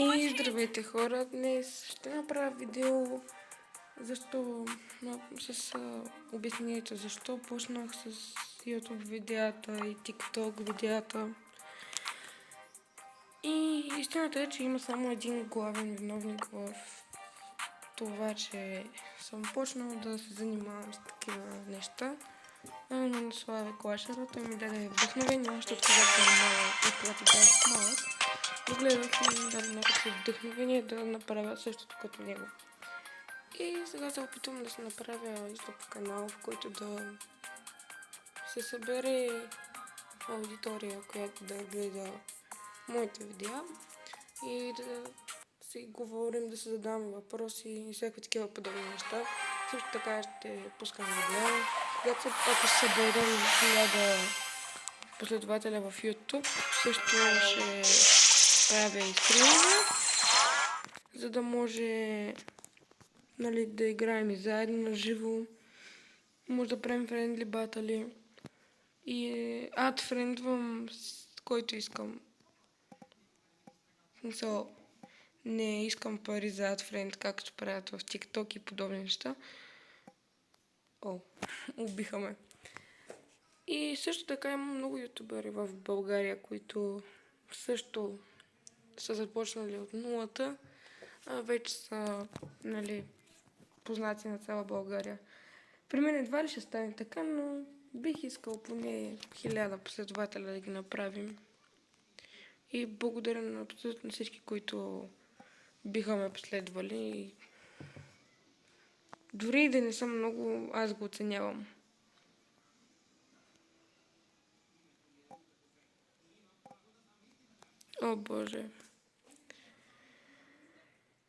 И здравейте хора, днес ще направя видео с обяснението защо почнах с YouTube видеята и TikTok видеята. И истината е, че има само един главен виновник в това, че съм почнал да се занимавам с такива неща. На Славе Клашера, той ми даде вдъхновение, още от когато бях малък. Гледах и ми даде някакво вдъхновение да направя същото като него. И сега се опитвам да се направя YouTube канал, в който да се събере аудитория, която да гледа моите видеа и да си говорим, да се задаваме въпроси и всякакви такива подобни неща. Също така ще пускам видеа. Ако се съберем 1000 последователя в YouTube, също ще правя и стримове, за да може да играем и заедно на живо. Може да правим френдли батали и адфрендвам който искам. Не искам пари за адфренд, както правят в TikTok и подобни неща. Убиха ме. И също така има много ютубери в България, които също са започнали от нулата, а вече са познати на цяла България. При мен едва ли ще стане така, но бих искал поне 1000 последователя да ги направим. И благодаря на абсолютно всички, които биха ме последвали. Дори и да не съм много, аз го оценявам. О, Боже.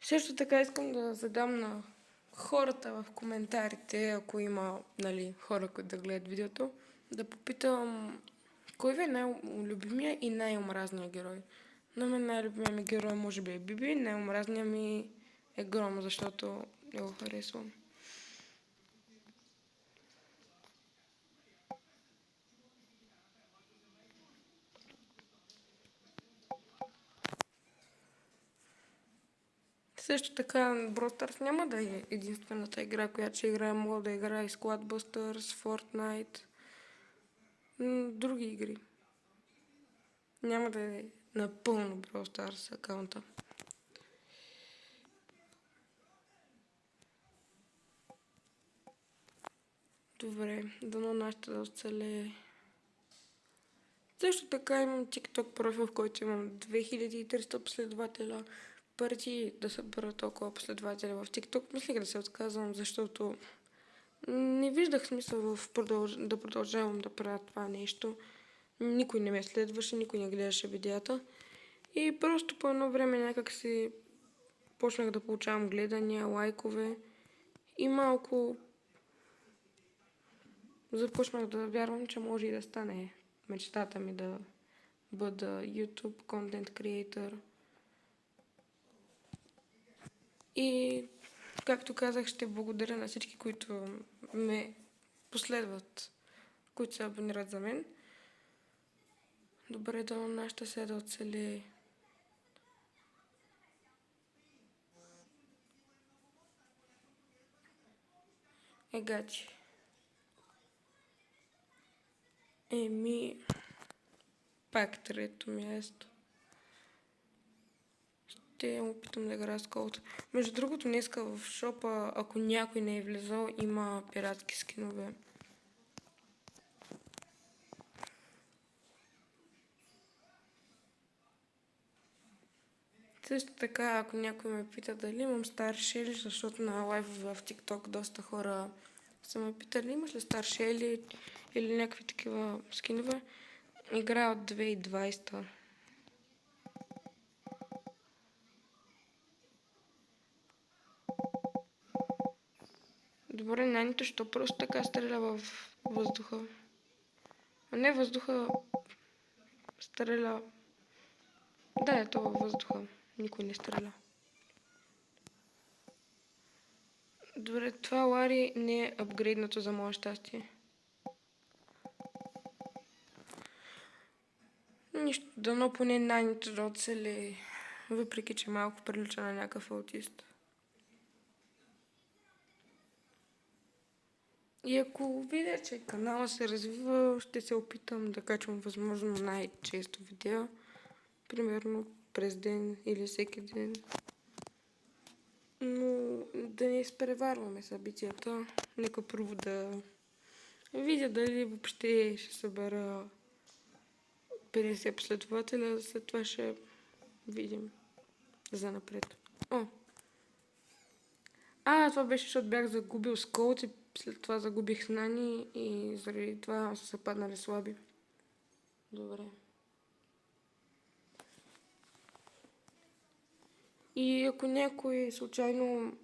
Също така искам да задам на хората в коментарите, ако има хора, които да гледат видеото, да попитам кой ви е най-любимия и най-омразния герой. На мен най-любимия ми герой може би е Биби, най-омразния ми е Гром, защото не го харесвам. Също така Brawl Stars няма да е единствената игра, която ще играя. Мога да играя и Squad Busters, Fortnite, други игри. Няма да е напълно Brawl Stars акаунта. Добре, дано нашата да оцелее. Също така имам TikTok профил, в който имам 2300 последователя. Преди да събера толкова последователя в TikTok, мислих да се отказвам, защото не виждах смисъл да продължавам да правя това нещо. Никой не ме следваше, никой не гледаше видеята. И просто по едно време някак си почнах да получавам гледания, лайкове и малко започнах да вярвам, че може и да стане мечтата ми да бъда YouTube Content Creator. И, както казах, ще благодаря на всички, които ме последват, които се абонират за мен. Добре, дано нашата се да оцелее. Гачи. Пак трето място. Ще опитам да играя с колата. Между другото, днеска в шопа, ако някой не е влезал, има пиратски скинове. Също така, ако някой ме пита дали имам стар шели, защото на лайв в TikTok доста хора са ме питали, имаш ли стар шели или някакви такива скинове, играя от 2020. Добре, нанито, що просто така стреля в въздуха? А не въздуха, стреля. Да, ето във въздуха. Никой не стреля. Добре, това Лари не е апгрейднато за мое щастие. Нищо, дано поне нанито да оцелее. въпреки че малко прилича на някакъв аутист. И ако видя, че канала се развива, ще се опитам да качвам възможно най-често видео. Примерно през ден или всеки ден. Но да не изпреварваме събитията. Нека първо да видя дали въобще ще събера 50 последователя. След това ще видим за напред. Това беше, защото бях загубил сколт и след това загубих знания и заради това са се паднали слаби. Добре. И ако някой случайно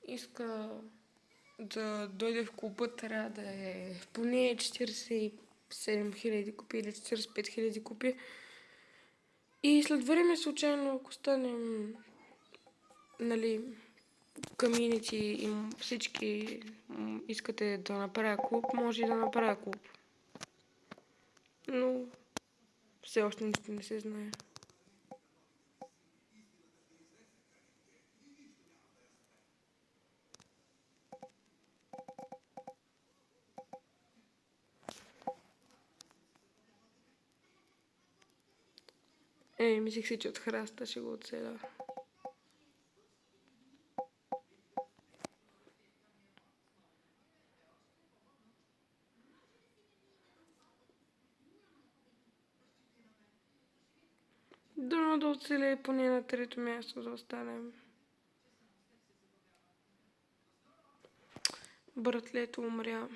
иска да дойде в клуба, трябва да е поне 47 000 купи или 45 000 купи. И след време случайно, ако станем, комьюнити и всички искате да направя клуб, може и да направя клуб. Но все още нищо не се знае. Мислих си, че от храста ще го оцеля. Дано да оцеля поне на трето място да останем. Братлето умря.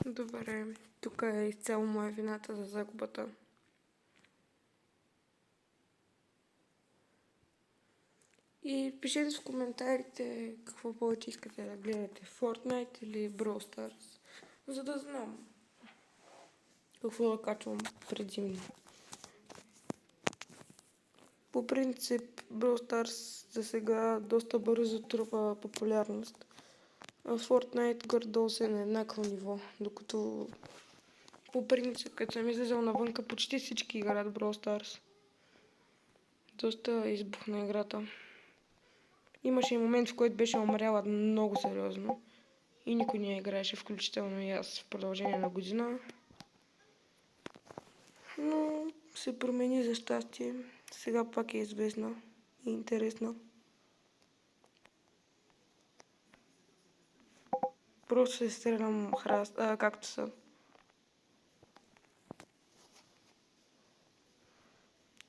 Добре, тук е изцяло моя вината за загубата. И пишете в коментарите какво повече искате да гледате, Fortnite или Brawl Stars, за да знам какво да качвам предимно. По принцип, Brawl Stars за сега доста бързо трупа популярност. А Fortnite горе-долу се на еднакво ниво, докато по принцип, като съм излизал навънка, почти всички играят Brawl Stars. Доста избухна играта. Имаше и момент, в който беше умряла много сериозно и никой не играеше, включително и аз, в продължение на година. Но се промени за щастие. Сега пак е известна и интересна. Просто се стрелям както са.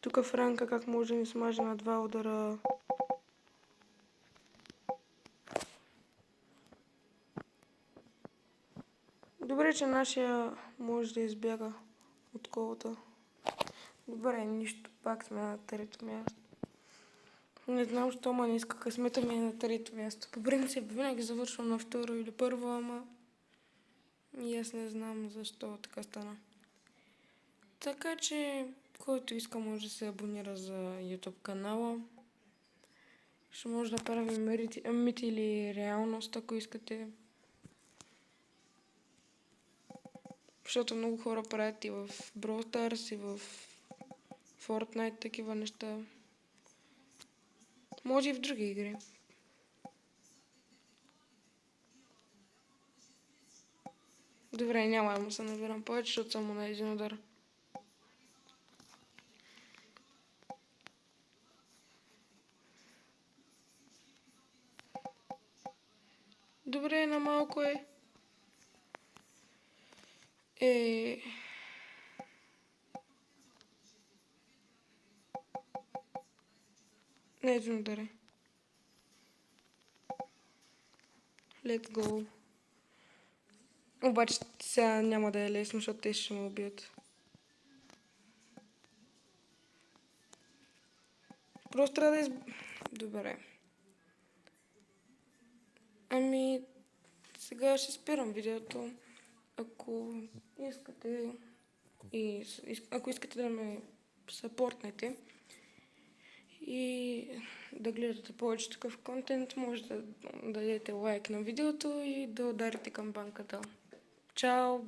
Тук Франка как може да ни смаже на 2 удара. Добре, че нашия може да избяга от колата. Добре, нищо, пак сме на трето място. Не знам, що не иска късмета ми е на трето място. По принцип, винаги завършвам на второ или първо, ама и аз не знам защо така стана. Така че, който иска може да се абонира за YouTube канала. Ще може да правим мит или реалност, ако искате. Защото много хора правят и в Brawl Stars, и в Fortnite такива неща. Може и в други игри. Добре, няма да му се набирам повече, защото само на един удар. Добре, на малко е. Не един удар е. Let's go. Обаче сега няма да е лесно, защото те ще ме убият. Просто трябва да Добре. Сега ще спирам видеото. Ако искате да ме съпортнете и да гледате повече такъв контент, може да дадете лайк на видеото и да ударите камбанката. Чао!